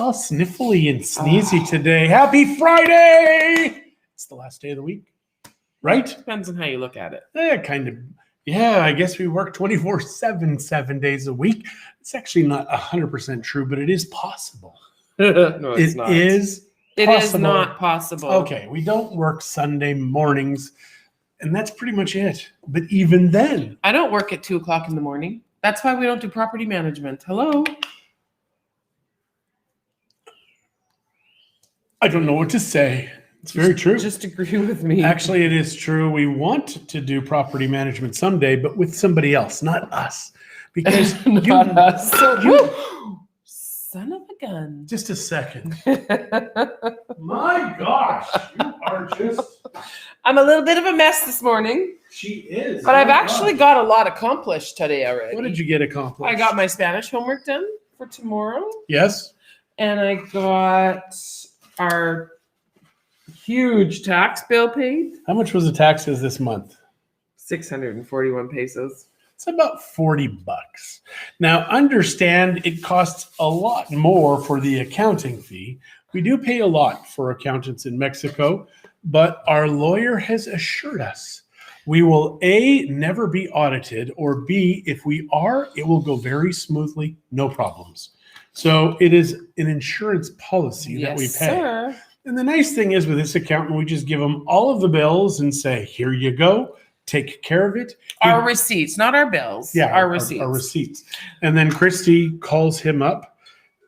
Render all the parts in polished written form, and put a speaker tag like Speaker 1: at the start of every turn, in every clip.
Speaker 1: all sniffly and sneezy today. Happy Friday! It's the last day of the week, right?
Speaker 2: Depends on how you look at it.
Speaker 1: Kind of. Yeah, I guess we work 24/7, 7 days a week. It's actually not 100% true, but it is possible.
Speaker 2: No, it's not.
Speaker 1: It is
Speaker 2: not possible.
Speaker 1: Okay, we don't work Sunday mornings, and that's pretty much it. But even then.
Speaker 2: I don't work at 2 o'clock in the morning. That's why we don't do property management. Hello?
Speaker 1: I don't know what to say. It's very true.
Speaker 2: Just agree with me.
Speaker 1: Actually, it is true. We want to do property management someday, but with somebody else, not us. Because
Speaker 2: not us. Son of a gun.
Speaker 1: Just a second. My gosh, you are just...
Speaker 2: I'm a little bit of a mess this morning.
Speaker 1: She is.
Speaker 2: But I've actually got a lot accomplished today already.
Speaker 1: What did you get accomplished?
Speaker 2: I got my Spanish homework done for tomorrow.
Speaker 1: Yes.
Speaker 2: And I got our huge tax bill paid.
Speaker 1: How much was the taxes this month?
Speaker 2: 641 pesos.
Speaker 1: It's about $40. Now, understand it costs a lot more for the accounting fee. We do pay a lot for accountants in Mexico, but our lawyer has assured us we will A, never be audited, or B, if we are, it will go very smoothly, no problems. So it is an insurance policy that we pay.
Speaker 2: Sir.
Speaker 1: And the nice thing is with this accountant, we just give them all of the bills and say, here you go. Take care of it.
Speaker 2: Our receipts, not our bills.
Speaker 1: Yeah,
Speaker 2: our receipts.
Speaker 1: Our receipts. And then Christie calls him up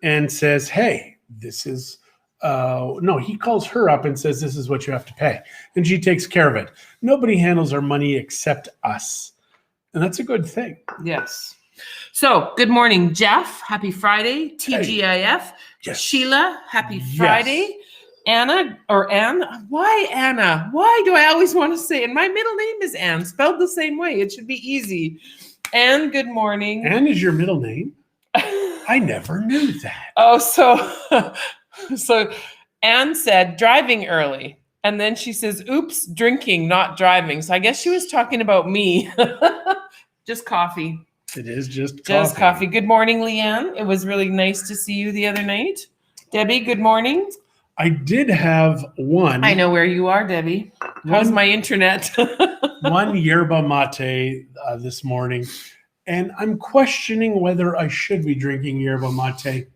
Speaker 1: and says, hey, this is, no, he calls her up and says, this is what you have to pay. And she takes care of it. Nobody handles our money except us. And that's a good thing.
Speaker 2: Yes. So, good morning, Jeff. Happy Friday. TGIF.
Speaker 1: Yes.
Speaker 2: Sheila, happy Friday. Anna or Anne? Why Anna? Why do I always want to say it? My middle name is Anne, spelled the same way. It should be easy. Anne, good morning.
Speaker 1: Anne is your middle name? I never knew that.
Speaker 2: Oh, so Anne said driving early. And then she says, oops, drinking, not driving. So I guess she was talking about me. Just coffee.
Speaker 1: It is just coffee.
Speaker 2: Just coffee. Good morning, Leanne. It was really nice to see you the other night. Debbie, good morning.
Speaker 1: I did have one.
Speaker 2: I know where you are, Debbie. How's my internet?
Speaker 1: One yerba mate this morning, and I'm questioning whether I should be drinking yerba mate.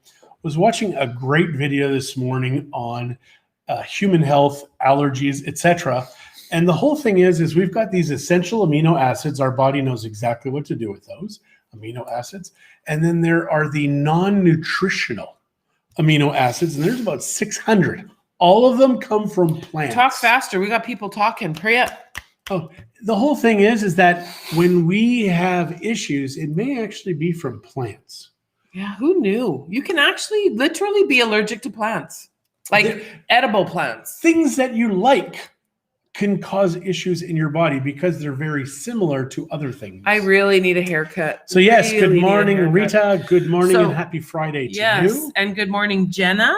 Speaker 1: Was watching a great video this morning on human health, allergies, etc. And the whole thing is we've got these essential amino acids. Our body knows exactly what to do with those amino acids. And then there are the non-nutritional amino acids, and there's about 600. All of them come from plants.
Speaker 2: Talk faster. We got people talking. Hurry up.
Speaker 1: Oh, the whole thing is that when we have issues, it may actually be from plants.
Speaker 2: Yeah, who knew? You can actually literally be allergic to plants, like edible plants.
Speaker 1: Things that you like can cause issues in your body because they're very similar to other things.
Speaker 2: I really need a haircut.
Speaker 1: So yes, good morning, Rita. Good morning and happy Friday to you.
Speaker 2: Yes, and good morning, Jenna.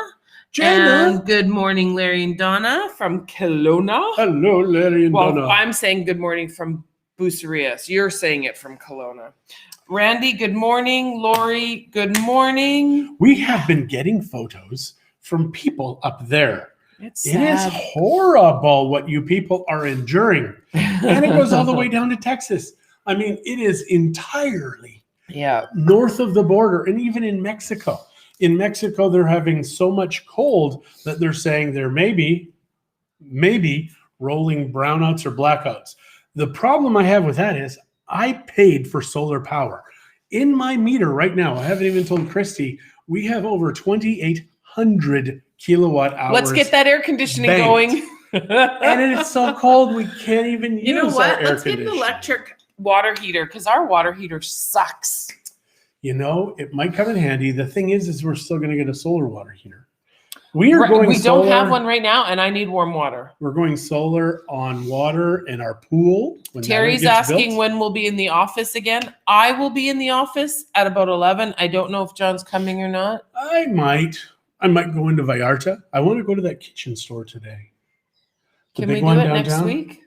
Speaker 2: And good morning, Larry and Donna from Kelowna.
Speaker 1: Hello, Larry and Donna.
Speaker 2: Well, I'm saying good morning from Bucerias. You're saying it from Kelowna. Randy, good morning. Lori, good morning.
Speaker 1: We have been getting photos from people up there. It is horrible what you people are enduring. And it goes all the way down to Texas. I mean, it is entirely north of the border, and even in Mexico. In Mexico, they're having so much cold that they're saying there may be rolling brownouts or blackouts. The problem I have with that is I paid for solar power. In my meter right now, I haven't even told Christie, we have over 2,800 kilowatt hours.
Speaker 2: Let's get that air conditioning going.
Speaker 1: And it's so cold we can't even use our air conditioning.
Speaker 2: Let's get an electric water heater because our water heater sucks.
Speaker 1: You know, it might come in handy. The thing is we're still going to get a solar water heater. We don't
Speaker 2: have one right now, and I need warm water.
Speaker 1: We're going solar on water in our pool.
Speaker 2: Terry's asking when we'll be in the office again. I will be in the office at about 11. I don't know if John's coming or not.
Speaker 1: I might go into Vallarta. I want to go to that kitchen store today.
Speaker 2: Can we do it next week?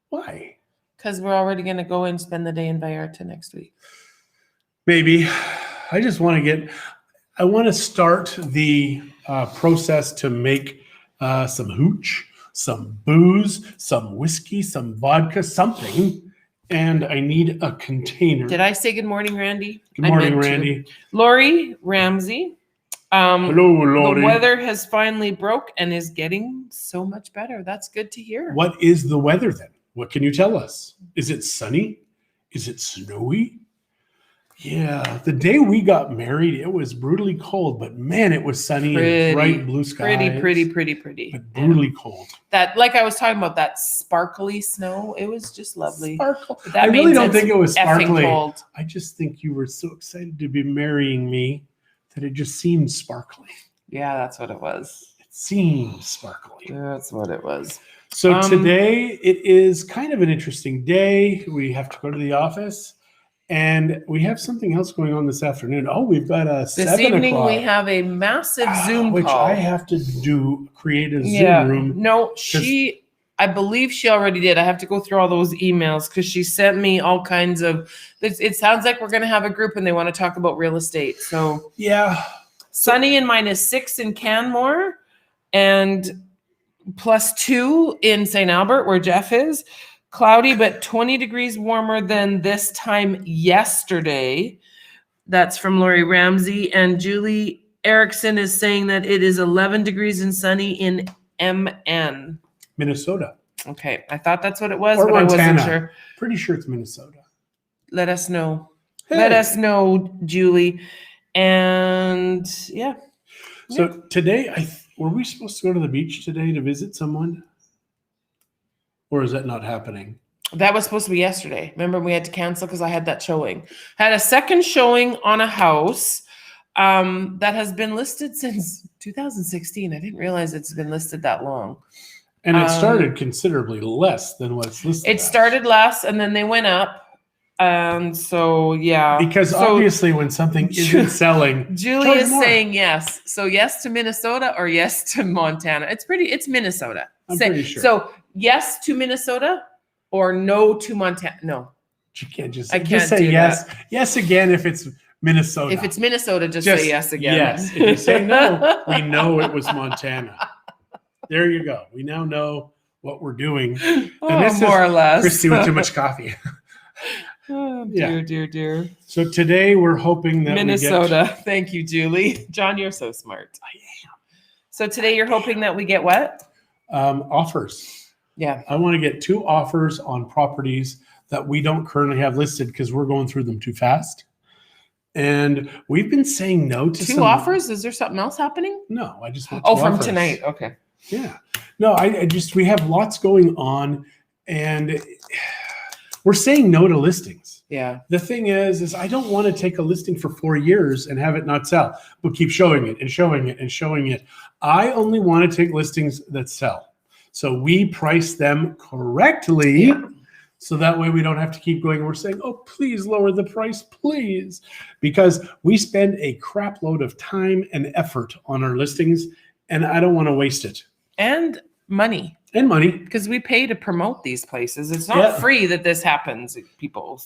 Speaker 1: Why?
Speaker 2: Because we're already going to go and spend the day in Vallarta next week.
Speaker 1: Maybe. I just want to I want to start the process to make some hooch, some booze, some whiskey, some vodka, something. And I need a container.
Speaker 2: Did I say good morning, Randy?
Speaker 1: Good morning, Randy.
Speaker 2: Lori Ramsey.
Speaker 1: Hello, Lori.
Speaker 2: The weather has finally broke and is getting so much better. That's good to hear.
Speaker 1: What is the weather then? What can you tell us? Is it sunny? Is it snowy? Yeah, the day we got married, it was brutally cold, but man, it was sunny and bright blue skies.
Speaker 2: Pretty.
Speaker 1: But brutally cold.
Speaker 2: That, like I was talking about, that sparkly snow, it was just lovely.
Speaker 1: Sparkle.
Speaker 2: That
Speaker 1: I really
Speaker 2: means
Speaker 1: don't
Speaker 2: it's
Speaker 1: think it was sparkly.
Speaker 2: cold.
Speaker 1: I just think you were so excited to be marrying me that it just seemed sparkly.
Speaker 2: Yeah, that's what it was.
Speaker 1: It seemed sparkly.
Speaker 2: That's what it was.
Speaker 1: So today it is kind of an interesting day. We have to go to the office. And we have something else going on this afternoon. Oh, we've got a 7 o'clock.
Speaker 2: This evening we have a massive Zoom
Speaker 1: which
Speaker 2: call.
Speaker 1: I have to create a Zoom room.
Speaker 2: No, I believe she already did. I have to go through all those emails because she sent me all kinds of, it sounds like we're going to have a group and they want to talk about real estate. So
Speaker 1: yeah,
Speaker 2: sunny and -6 in Canmore and +2 in St. Albert where Jeff is. Cloudy, but 20 degrees warmer than this time yesterday. That's from Lori Ramsey. And Julie Erickson is saying that it is 11 degrees and sunny in MN.
Speaker 1: Minnesota.
Speaker 2: Okay, I thought that's what it was,
Speaker 1: or
Speaker 2: but
Speaker 1: Montana.
Speaker 2: I wasn't sure.
Speaker 1: Pretty sure it's Minnesota.
Speaker 2: Let us know.
Speaker 1: Hey.
Speaker 2: Let us know, Julie. And yeah.
Speaker 1: So today, were we supposed to go to the beach today to visit someone? Or is that not happening?
Speaker 2: That was supposed to be yesterday. Remember, we had to cancel because I had that showing. Had a second showing on a house that has been listed since 2016. I didn't realize it's been listed that long.
Speaker 1: And it started considerably less than what it's listed.
Speaker 2: It started less, and then they went up. So yeah.
Speaker 1: Because obviously, when something isn't selling,
Speaker 2: Julie is saying yes. So yes to Minnesota or yes to Montana. It's Minnesota.
Speaker 1: I'm pretty sure.
Speaker 2: So yes to Minnesota or no to Montana. No.
Speaker 1: You can't just,
Speaker 2: I can't
Speaker 1: just say
Speaker 2: do
Speaker 1: yes.
Speaker 2: that.
Speaker 1: Yes again if it's Minnesota.
Speaker 2: If it's Minnesota, just say yes again.
Speaker 1: Yes. If you say no, we know it was Montana. There you go. We now know what we're doing.
Speaker 2: And this more or less.
Speaker 1: Christie with too much coffee.
Speaker 2: Oh, dear.
Speaker 1: So today we're hoping that
Speaker 2: Minnesota. Thank you, Julie. John, you're so smart.
Speaker 1: I am.
Speaker 2: So today you're hoping that we get what?
Speaker 1: Offers.
Speaker 2: Yeah.
Speaker 1: I want to get 2 offers on properties that we don't currently have listed because we're going through them too fast. And we've been saying no to
Speaker 2: 2 offers? Is there something else happening?
Speaker 1: No, I just want
Speaker 2: 2
Speaker 1: offers.
Speaker 2: from tonight. Okay.
Speaker 1: Yeah. No, we have lots going on and we're saying no to listings.
Speaker 2: Yeah.
Speaker 1: The thing is I don't want to take a listing for 4 years and have it not sell. We'll keep showing it and showing it and showing it. I only want to take listings that sell. So we price them correctly. Yeah. So that way we don't have to keep going. We're saying, oh, please lower the price, please. Because we spend a crap load of time and effort on our listings and I don't want to waste it.
Speaker 2: And money.
Speaker 1: And money.
Speaker 2: Because we pay to promote these places. It's not free that this happens, people.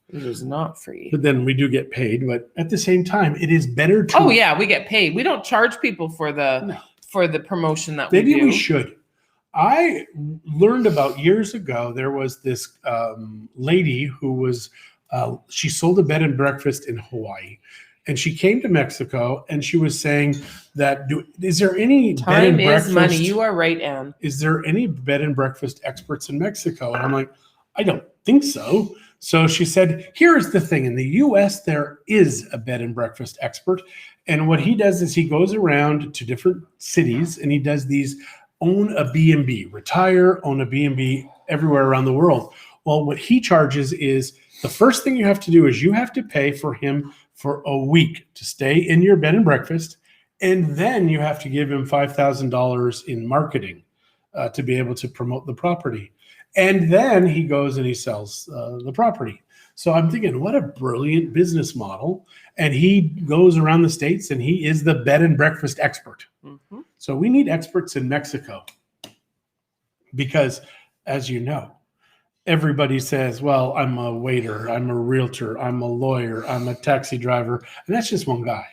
Speaker 2: It is not free.
Speaker 1: But then we do get paid. But at the same time, it is better to...
Speaker 2: Oh, yeah, we get paid. We don't charge people for the promotion that we do.
Speaker 1: Maybe we should. I learned about years ago, there was this lady who was... she sold a bed and breakfast in Hawaii. And she came to Mexico and she was saying that, is there any bed and breakfast?
Speaker 2: Time is money. You are right, Anne.
Speaker 1: Is there any bed and breakfast experts in Mexico? And I'm like, I don't think so. So she said, here's the thing. In the US, there is a bed and breakfast expert. And what he does is he goes around to different cities and he does these own a B&B, retire, own a B&B everywhere around the world. Well, what he charges is the first thing you have to do is you have to pay for him for a week to stay in your bed and breakfast. And then you have to give him $5,000 in marketing to be able to promote the property. And then he goes and he sells the property. So I'm thinking, what a brilliant business model. And he goes around the States and he is the bed and breakfast expert. Mm-hmm. So we need experts in Mexico because, as you know, everybody says, well, I'm a waiter, I'm a realtor, I'm a lawyer, I'm a taxi driver. And that's just one guy.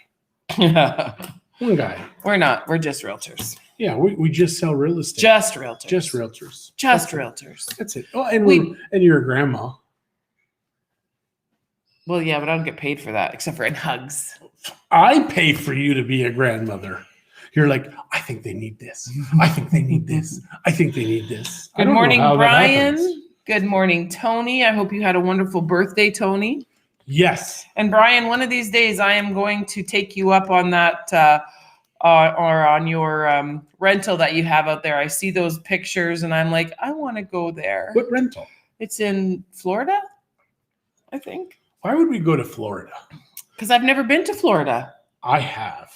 Speaker 1: One guy.
Speaker 2: We're not. We're just realtors.
Speaker 1: Yeah, we just sell real estate.
Speaker 2: Just realtors.
Speaker 1: Just realtors.
Speaker 2: Just
Speaker 1: That's it.
Speaker 2: realtors.
Speaker 1: That's it. Oh, and you're a grandma.
Speaker 2: Well, yeah, but I don't get paid for that except for in hugs.
Speaker 1: I pay for you to be a grandmother. You're like, I think they need this. I think they need this. I think they need this.
Speaker 2: Good morning, Brian. Good morning, Tony. I hope you had a wonderful birthday, Tony.
Speaker 1: Yes.
Speaker 2: And Brian, one of these days I am going to take you up on that or on your rental that you have out there. I see those pictures and I'm like, I want to go there.
Speaker 1: What rental?
Speaker 2: It's in Florida, I think.
Speaker 1: Why would we go to Florida?
Speaker 2: Because I've never been to Florida.
Speaker 1: I have.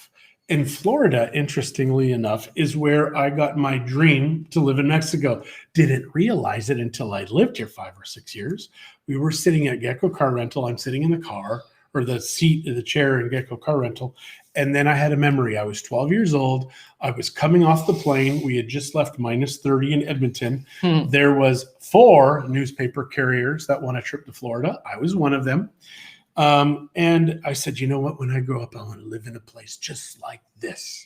Speaker 1: And Florida, interestingly enough, is where I got my dream to live in Mexico. Didn't realize it until I lived here 5 or 6 years. We were sitting at Gecko Car Rental. I'm sitting in the car or the seat of the chair in Gecko Car Rental. And then I had a memory. I was 12 years old. I was coming off the plane. We had just left -30 in Edmonton. There was 4 newspaper carriers that won a trip to Florida. I was one of them. And I said, you know what? When I grow up, I want to live in a place just like this.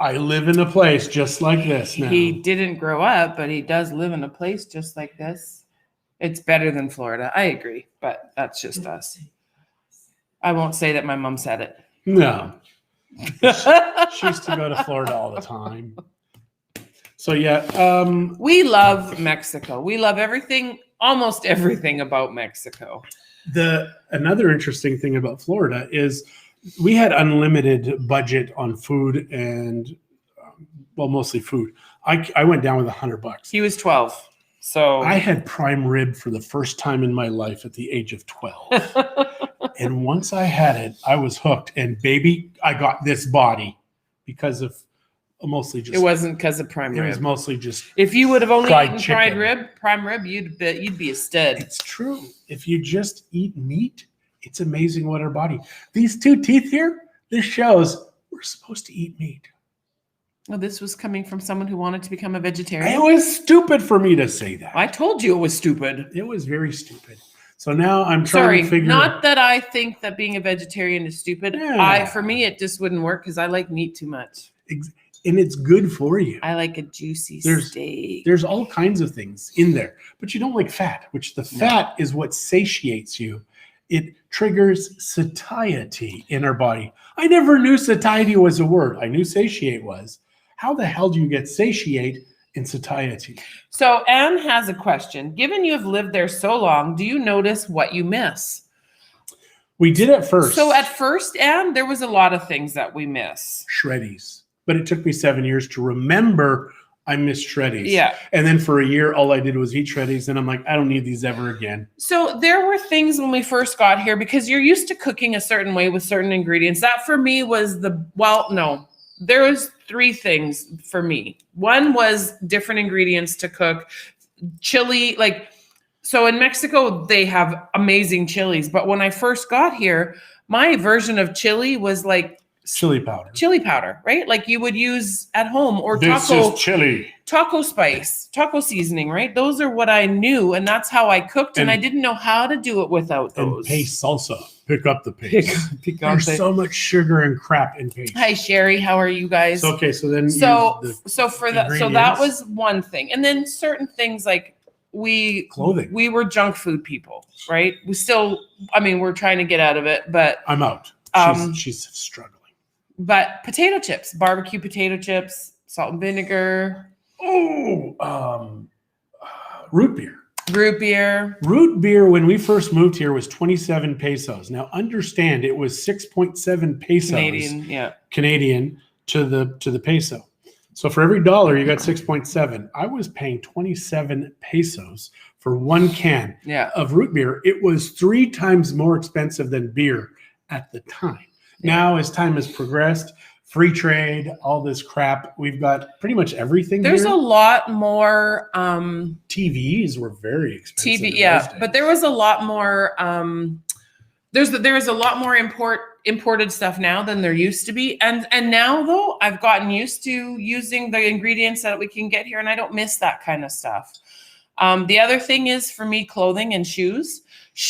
Speaker 1: I live in a place just like this now.
Speaker 2: He didn't grow up, but he does live in a place just like this. It's better than Florida. I agree, but that's just us. I won't say that my mom said it.
Speaker 1: No. She used to go to Florida all the time. So, yeah.
Speaker 2: We love Mexico. We love everything, almost everything about Mexico.
Speaker 1: Another interesting thing about Florida is we had unlimited budget on food and, mostly food. I went down with $100.
Speaker 2: He was 12. So
Speaker 1: I had prime rib for the first time in my life at the age of 12. And once I had it, I was hooked. And baby, I got this body because of mostly just.
Speaker 2: It wasn't because of prime rib.
Speaker 1: It was mostly just.
Speaker 2: If you would have only eaten
Speaker 1: chicken.
Speaker 2: prime rib, you'd be a stud.
Speaker 1: It's true. If you just eat meat, it's amazing what our body. These 2 teeth here, this shows we're supposed to eat meat.
Speaker 2: Well, this was coming from someone who wanted to become a vegetarian.
Speaker 1: It was stupid for me to say that.
Speaker 2: I told you it was stupid.
Speaker 1: It was very stupid. So now I'm trying to figure.
Speaker 2: Not that I think that being a vegetarian is stupid.
Speaker 1: Yeah.
Speaker 2: For me, it just wouldn't work because I like meat too much.
Speaker 1: And it's good for you.
Speaker 2: I like a juicy steak.
Speaker 1: There's all kinds of things in there, but you don't like fat, which the fat is what satiates you. It triggers satiety in our body. I never knew satiety was a word. I knew satiate was. How the hell do you get satiate in satiety?
Speaker 2: So Anne has a question. Given you have lived there so long, do you notice what you miss?
Speaker 1: We did at first.
Speaker 2: So at first, Anne, there was a lot of things that we miss.
Speaker 1: Shreddies. But it took me 7 years to remember I missed Shreddies.
Speaker 2: Yeah.
Speaker 1: And then for a year, all I did was eat Shreddies. And I'm like, I don't need these ever again.
Speaker 2: So there were things when we first got here, because you're used to cooking a certain way with certain ingredients. That for me was there was 3 things for me. One was different ingredients to cook. Chili, so in Mexico, they have amazing chilies. But when I first got here, my version of chili was like
Speaker 1: chili powder,
Speaker 2: right? Like you would use at home, or
Speaker 1: this is chili.
Speaker 2: Taco spice, taco seasoning, right? Those are what I knew, and that's how I cooked, and I didn't know how to do it without those.
Speaker 1: And paste salsa. Pick up the paste. There's so much sugar and crap in paste.
Speaker 2: Hi, Sherry. How are you guys?
Speaker 1: So then
Speaker 2: that was one thing. And then certain things like
Speaker 1: clothing.
Speaker 2: We were junk food people, right? We're trying to get out of it, but
Speaker 1: I'm out. She's struggling.
Speaker 2: But potato chips, barbecue potato chips, salt and vinegar.
Speaker 1: Root beer. Root beer when we first moved here was 27 pesos. Now understand it was 6.7 pesos Canadian to the peso. So for every dollar you got 6.7. I was paying 27 pesos for 1 can of root beer. It was 3 times more expensive than beer at the time. Now, as time has progressed, free trade, all this crap, we've got pretty much everything.
Speaker 2: There's a lot more.
Speaker 1: TVs were very expensive.
Speaker 2: But there was a lot more. There's a lot more imported stuff now than there used to be, and now though I've gotten used to using the ingredients that we can get here, and I don't miss that kind of stuff. The other thing is for me, clothing and shoes,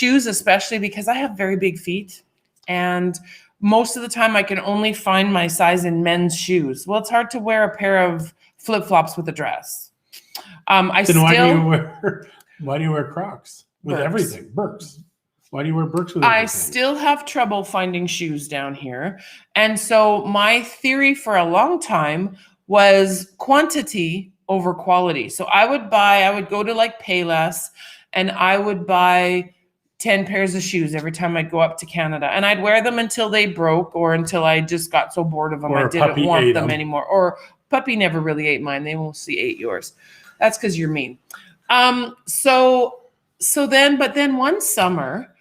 Speaker 2: especially because I have very big feet. And most of the time I can only find my size in men's shoes. Well, it's hard to wear a pair of flip-flops with a dress.
Speaker 1: Then why do you wear Crocs with
Speaker 2: Birks.
Speaker 1: everything? Birks. Why do you wear Birks with everything?
Speaker 2: I still have trouble finding shoes down here. And so my theory for a long time was quantity over quality. So I would go to like Payless, and I would buy 10 pairs of shoes every time I'd go up to Canada. And I'd wear them until they broke or until I just got so bored of them
Speaker 1: Or
Speaker 2: I
Speaker 1: a
Speaker 2: didn't
Speaker 1: puppy
Speaker 2: want
Speaker 1: ate
Speaker 2: them
Speaker 1: them.
Speaker 2: anymore. Or puppy never really ate mine. They mostly ate yours. That's because you're mean. But then one summer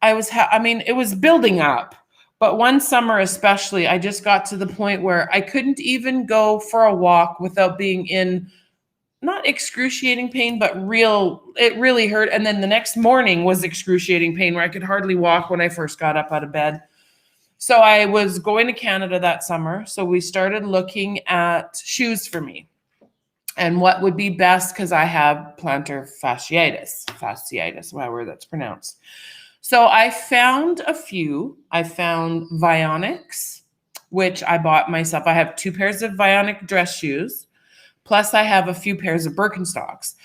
Speaker 2: I mean, it was building up, but one summer especially, I just got to the point where I couldn't even go for a walk without being in not excruciating pain, but it really hurt. And then the next morning was excruciating pain where I could hardly walk when I first got up out of bed. So I was going to Canada that summer. So we started looking at shoes for me and what would be best because I have plantar fasciitis, however that's pronounced. So I found a few. I found Vionics, which I bought myself. I have 2 pairs of Vionic dress shoes. Plus, I have a few pairs of Birkenstocks.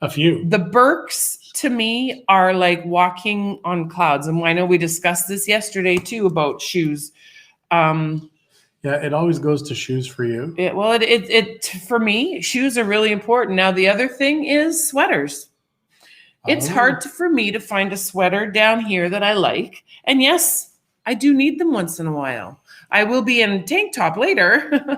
Speaker 1: A few.
Speaker 2: The Birks, to me, are like walking on clouds. And I know we discussed this yesterday, too, about shoes.
Speaker 1: Yeah, it always goes to shoes for you.
Speaker 2: For me, shoes are really important. Now, the other thing is sweaters. It's hard for me to find a sweater down here that I like. And yes, I do need them once in a while. I will be in a tank top later,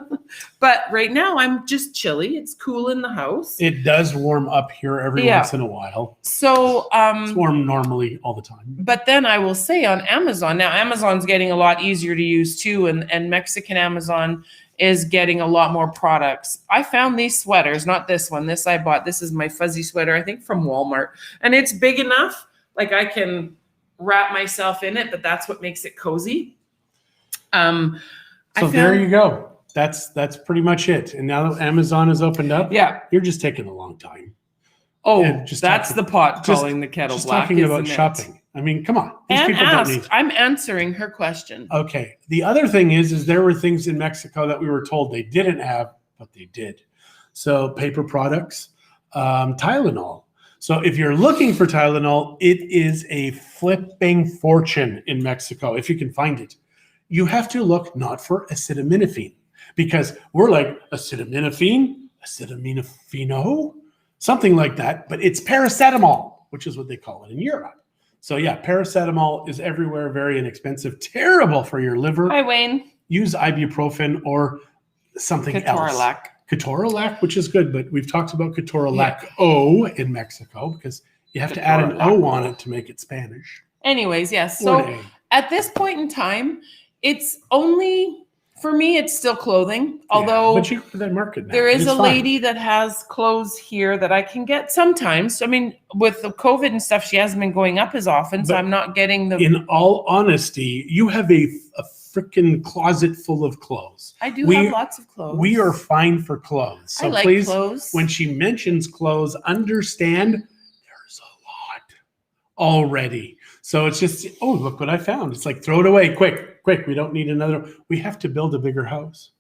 Speaker 2: but right now I'm just chilly. It's cool in the house.
Speaker 1: It does warm up here every once in a while.
Speaker 2: So
Speaker 1: it's warm normally all the time.
Speaker 2: But then I will say on Amazon, now Amazon's getting a lot easier to use too, and Mexican Amazon is getting a lot more products. I found these sweaters, not this one. This I bought. This is my fuzzy sweater, I think from Walmart. And it's big enough, like I can wrap myself in it, but that's what makes it cozy.
Speaker 1: There you go. That's pretty much it. And now that Amazon has opened up, you're just taking a long time.
Speaker 2: Oh, that's the pot calling the kettle black.
Speaker 1: Talking about shopping. I mean, come on.
Speaker 2: I'm answering her question.
Speaker 1: Okay. The other thing is there were things in Mexico that we were told they didn't have, but they did. So paper products, Tylenol. So if you're looking for Tylenol, it is a flipping fortune in Mexico if you can find it. You have to look not for acetaminophen because we're like acetaminophen, something like that, but it's paracetamol, which is what they call it in Europe. So yeah, paracetamol is everywhere, very inexpensive, terrible for your liver.
Speaker 2: Hi, Wayne.
Speaker 1: Use ibuprofen or something else. Ketorolac, which is good, but we've talked about Ketorolac O in Mexico because you have to add an O on it to make it Spanish.
Speaker 2: Anyways, yes. So at this point in time, it's only, for me, it's still clothing. Although
Speaker 1: but you go to that market now.
Speaker 2: There is a lady that has clothes here that I can get sometimes. I mean, with the COVID and stuff, she hasn't been going up as often, so I'm not getting the...
Speaker 1: In all honesty, you have a freaking closet full of clothes.
Speaker 2: I do have lots of clothes.
Speaker 1: We are fine for clothes. So
Speaker 2: I like
Speaker 1: please,
Speaker 2: clothes.
Speaker 1: When she mentions clothes, understand there's a lot already. So it's just, oh, look what I found. It's like, throw it away, quick. We don't need another. We have to build a bigger house.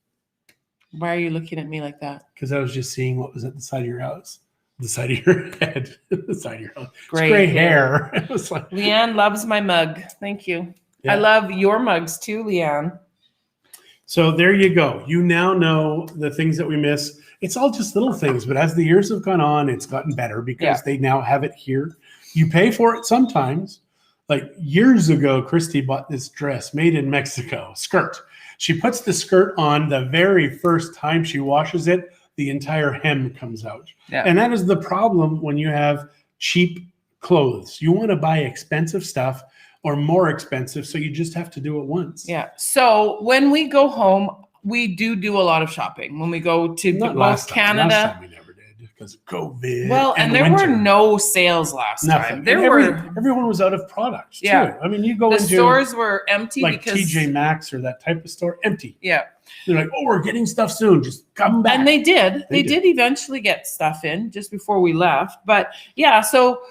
Speaker 2: Why are you looking at me like that?
Speaker 1: Because I was just seeing what was at the side of your house. The side of your head. The side of your house.
Speaker 2: Gray
Speaker 1: hair. It was like,
Speaker 2: Leanne loves my mug. Thank you.
Speaker 1: Yeah.
Speaker 2: I love your mugs too, Leanne.
Speaker 1: So there you go. You now know the things that we miss. It's all just little things, but as the years have gone on, it's gotten better because they now have it here. You pay for it sometimes. Like years ago, Christie bought this dress made in Mexico, skirt. She puts the skirt on the very first time she washes it, the entire hem comes out. Yeah. And that is the problem when you have cheap clothes. You want to buy expensive stuff or more expensive, so you just have to do it once.
Speaker 2: Yeah. So when we go home, we do a lot of shopping. When we go to Canada.
Speaker 1: Last time we never did because of COVID.
Speaker 2: Well, and there were no sales last time.
Speaker 1: Everyone was out of products too. Yeah. I mean, you go into
Speaker 2: stores were empty
Speaker 1: like
Speaker 2: because
Speaker 1: TJ Maxx or that type of store, empty.
Speaker 2: Yeah.
Speaker 1: They're like, oh, we're getting stuff soon. Just come back.
Speaker 2: And they did. They did eventually get stuff in just before we left. But yeah, so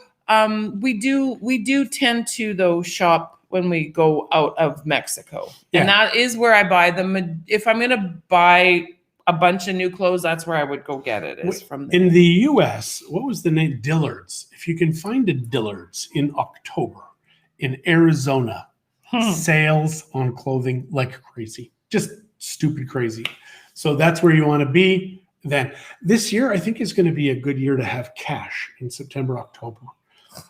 Speaker 2: we do tend to though shop when we go out of Mexico.
Speaker 1: Yeah.
Speaker 2: And that is where I buy them. If I'm going to buy a bunch of new clothes, that's where I would go get it, is from there.
Speaker 1: In the US, what was the name? Dillard's. If you can find a Dillard's in October in Arizona, sales on clothing like crazy, just stupid crazy. So that's where you want to be. Then this year, I think is going to be a good year to have cash in September, October,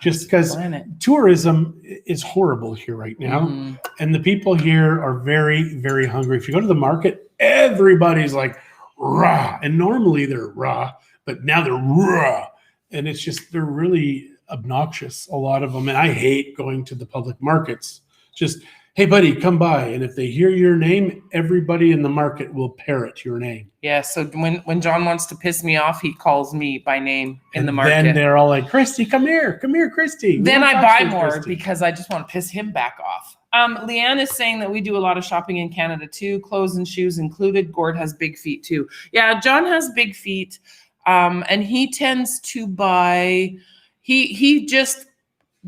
Speaker 1: just because tourism is horrible here right now. And the people here are very, very hungry. If you go to the market, everybody's like, rah. And normally they're rah, but now they're rah. And it's just, they're really obnoxious, a lot of them. And I hate going to the public markets. Just, hey, buddy, come by. And if they hear your name, everybody in the market will parrot your name.
Speaker 2: Yeah. So when John wants to piss me off, he calls me by name in the market.
Speaker 1: Then they're all like, Christie, come here, Christie.
Speaker 2: Then I buy more because I just want to piss him back off. Leanne is saying that we do a lot of shopping in Canada too, clothes and shoes included. Gord has big feet too. Yeah, John has big feet, and he tends to buy. He just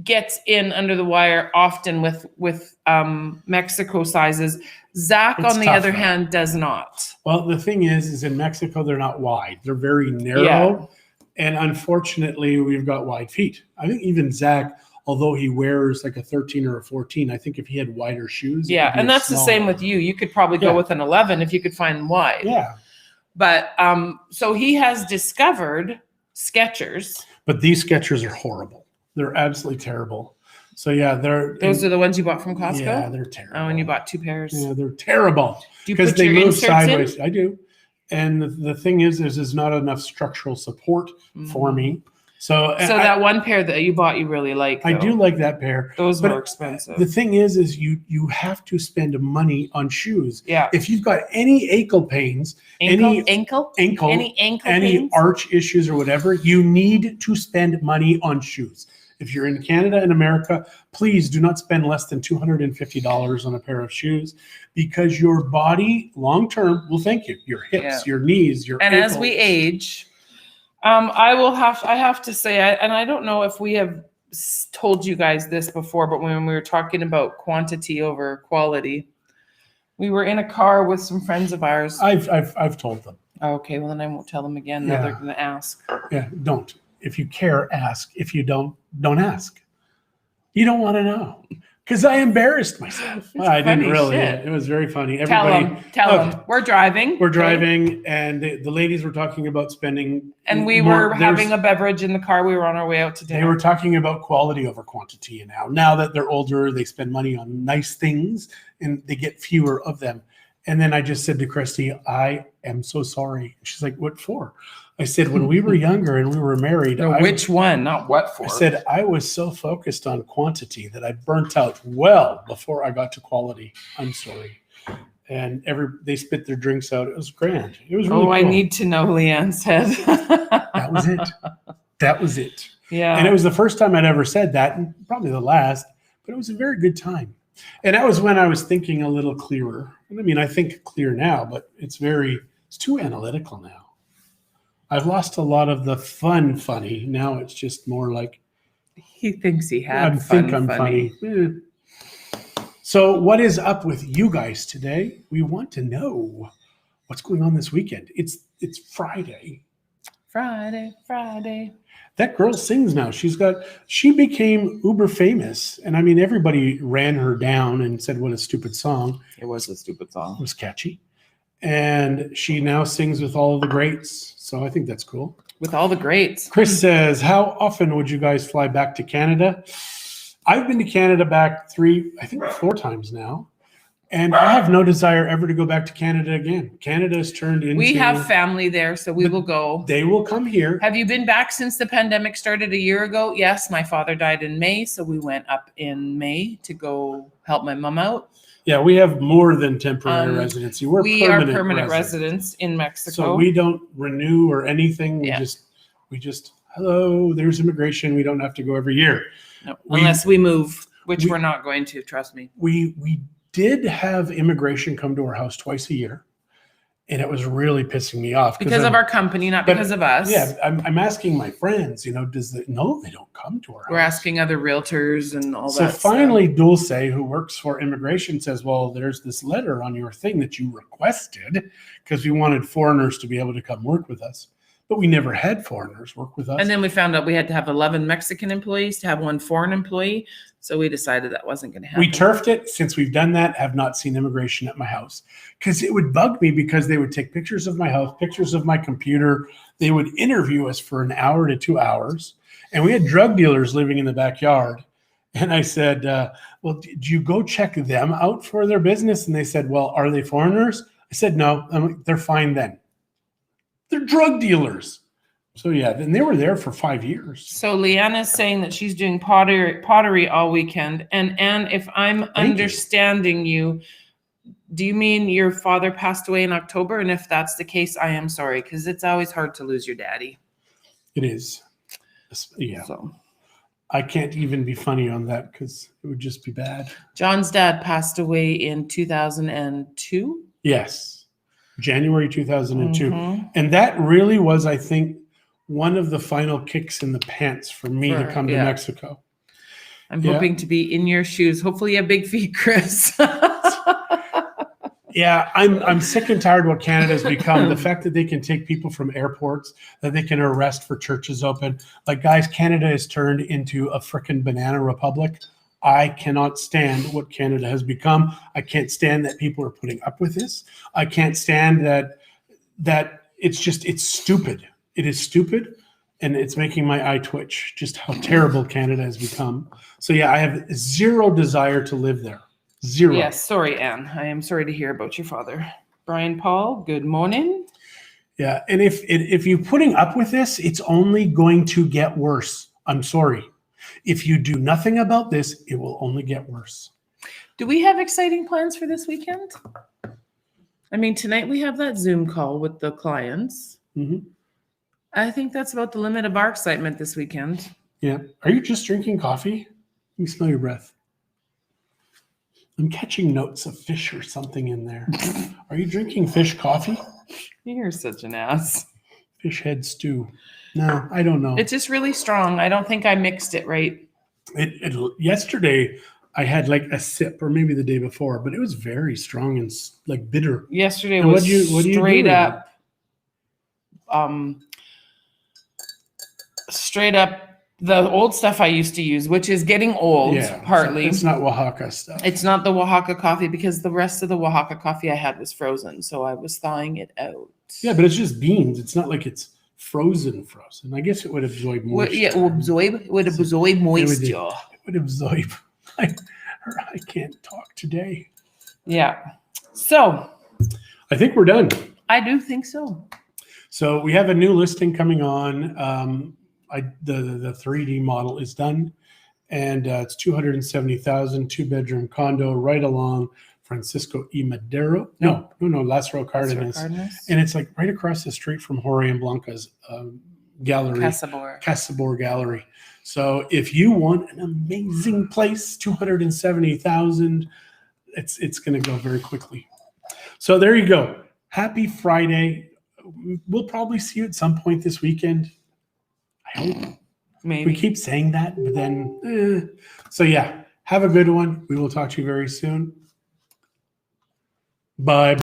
Speaker 2: gets in under the wire often with Mexico sizes. Zach, on the other hand, does not.
Speaker 1: Well, the thing is in Mexico they're not wide; they're very narrow,
Speaker 2: Yeah.
Speaker 1: And unfortunately, we've got wide feet. I think even Zach, although he wears like a 13 or a 14, I think if he had wider shoes,
Speaker 2: Yeah, and that's the same with you. You could probably go with an 11 if you could find wide.
Speaker 1: Yeah.
Speaker 2: But so he has discovered Skechers.
Speaker 1: But these Skechers are horrible. They're absolutely terrible. So yeah,
Speaker 2: Those are the ones you bought from Costco?
Speaker 1: Yeah, they're terrible.
Speaker 2: Oh, and you bought 2 pairs.
Speaker 1: Yeah, they're terrible.
Speaker 2: Do you
Speaker 1: because
Speaker 2: put
Speaker 1: they
Speaker 2: your
Speaker 1: move
Speaker 2: inserts
Speaker 1: sideways.
Speaker 2: in?
Speaker 1: I do. And the thing is, there's not enough structural support for me. So
Speaker 2: that one pair that you bought, you really like.
Speaker 1: I do like that pair.
Speaker 2: Those were expensive.
Speaker 1: The thing is you have to spend money on shoes.
Speaker 2: Yeah.
Speaker 1: If you've got any ankle pains, any arch issues or whatever, you need to spend money on shoes. If you're in Canada and America, please do not spend less than $250 on a pair of shoes, because your body long-term will thank you. Your hips, your knees, your ankles.
Speaker 2: As we age, I have to say, and I don't know if we have told you guys this before, but when we were talking about quantity over quality, we were in a car with some friends of ours.
Speaker 1: I've told them.
Speaker 2: Okay, well then I won't tell them again. Now they're going to ask.
Speaker 1: Yeah, don't. If you care, ask. If you don't ask. You don't want to know. Because I embarrassed myself. I didn't really. It was very funny. Everybody,
Speaker 2: tell them. We're driving.
Speaker 1: And the ladies were talking about spending.
Speaker 2: And we were having a beverage in the car. We were on our way out to dinner.
Speaker 1: They were talking about quality over quantity. Now that they're older, they spend money on nice things and they get fewer of them. And then I just said to Christie, I am so sorry. She's like, what for? I said, when we were younger and we were married.
Speaker 2: Which one? Not what for.
Speaker 1: I said, I was so focused on quantity that I burnt out well before I got to quality. I'm sorry. And they spit their drinks out. It was grand. It was really cool.
Speaker 2: I need to know, Leanne said.
Speaker 1: That was it.
Speaker 2: Yeah.
Speaker 1: And it was the first time I'd ever said that, and probably the last, but it was a very good time. And that was when I was thinking a little clearer. And I mean, I think clear now, but it's too analytical now. I've lost a lot of the funny. Now it's just more like
Speaker 2: he thinks he had.
Speaker 1: I think I'm funny. So what is up with you guys today? We want to know what's going on this weekend. It's Friday.
Speaker 2: Friday.
Speaker 1: That girl sings now. She became uber famous. And I mean, everybody ran her down and said, what a stupid song.
Speaker 2: It was a stupid song.
Speaker 1: It was catchy. And she now sings with all of the greats. So I think that's cool.
Speaker 2: With all the greats.
Speaker 1: Chris says, how often would you guys fly back to Canada? I've been to Canada back 4 times now. And I have no desire ever to go back to Canada again. Canada has turned into...
Speaker 2: We have family there, so we will go.
Speaker 1: They will come here.
Speaker 2: Have you been back since the pandemic started a year ago? Yes, my father died in May, so we went up in May to go help my mom out.
Speaker 1: Yeah, we have more than temporary residency.
Speaker 2: We are permanent residents in Mexico.
Speaker 1: So we don't renew or anything. We just hello, there's immigration. We don't have to go every year.
Speaker 2: No, unless we move, which we're not going to, trust me.
Speaker 1: We did have immigration come to our house twice a year. And it was really pissing me off.
Speaker 2: Because of our company, not because of us.
Speaker 1: Yeah, I'm asking my friends, no, they don't come to our house.
Speaker 2: We're asking other realtors and all
Speaker 1: So
Speaker 2: that.
Speaker 1: finally, Dulce, who works for immigration, says, well, there's this letter on your thing that you requested because we wanted foreigners to be able to come work with us. But we never had foreigners work with us.
Speaker 2: And then we found out we had to have 11 Mexican employees to have one foreign employee. So we decided that wasn't going to happen.
Speaker 1: We turfed it. Since we've done that, have not seen immigration at my house because it would bug me because they would take pictures of my house, pictures of my computer. They would interview us for an hour to 2 hours. And we had drug dealers living in the backyard. And I said, well, did you go check them out for their business? And they said, well, are they foreigners? I said, no, they're fine then. They're drug dealers. So yeah, and they were there for 5 years.
Speaker 2: So Leanna's saying that she's doing pottery all weekend. And Anne, if I'm understanding you, do you mean your father passed away in October? And if that's the case, I am sorry, because it's always hard to lose your daddy.
Speaker 1: It is. Yeah.
Speaker 2: So
Speaker 1: I can't even be funny on that because it would just be bad.
Speaker 2: John's dad passed away in 2002.
Speaker 1: Yes. January 2002.
Speaker 2: Mm-hmm.
Speaker 1: And that really was, I think, one of the final kicks in the pants for me to come to Mexico.
Speaker 2: I'm hoping to be in your shoes. Hopefully you have big feet, Chris.
Speaker 1: Yeah, I'm sick and tired of what Canada's become. The fact that they can take people from airports, that they can arrest for churches open. Like, guys, Canada has turned into a frickin' banana republic. I cannot stand what Canada has become. I can't stand that people are putting up with this. I can't stand that it's stupid. It is stupid, and it's making my eye twitch, just how terrible Canada has become. So yeah, I have zero desire to live there. Zero.
Speaker 2: Yes, sorry, Anne. I am sorry to hear about your father. Brian Paul, good morning.
Speaker 1: Yeah, and if you're putting up with this, it's only going to get worse. I'm sorry. If you do nothing about this, it will only get worse.
Speaker 2: Do we have exciting plans for this weekend? I mean, tonight we have that Zoom call with the clients.
Speaker 1: Mm-hmm.
Speaker 2: I think that's about the limit of our excitement this weekend.
Speaker 1: Yeah. Are you just drinking coffee? Let me smell your breath. I'm catching notes of fish or something in there. Are you drinking fish coffee?
Speaker 2: You're such an ass.
Speaker 1: Fish head stew. No, I don't know.
Speaker 2: It's just really strong. I don't think I mixed it right.
Speaker 1: Yesterday, I had like a sip, or maybe the day before, but it was very strong and like bitter.
Speaker 2: Yesterday was straight up the old stuff I used to use, which is getting old, partly.
Speaker 1: It's not Oaxaca stuff.
Speaker 2: It's not the Oaxaca coffee because the rest of the Oaxaca coffee I had was frozen, so I was thawing it out.
Speaker 1: Yeah, but it's just beans. It's not like it's frozen. I guess it would absorb moisture.
Speaker 2: It would absorb moisture.
Speaker 1: It would absorb. I can't talk today.
Speaker 2: Yeah. So
Speaker 1: I think we're done.
Speaker 2: I do think so.
Speaker 1: So we have a new listing coming on. The 3D model is done, and it's $270,000, 2-bedroom condo right along Francisco y Madero. No, Lázaro Cárdenas. And it's like right across the street from Jorge and Blanca's gallery. Casabor Gallery. So if you want an amazing place, $270,000, it's going to go very quickly. So there you go. Happy Friday. We'll probably see you at some point this weekend. I hope.
Speaker 2: Maybe.
Speaker 1: We keep saying that, but then, So yeah, have a good one. We will talk to you very soon. Bye.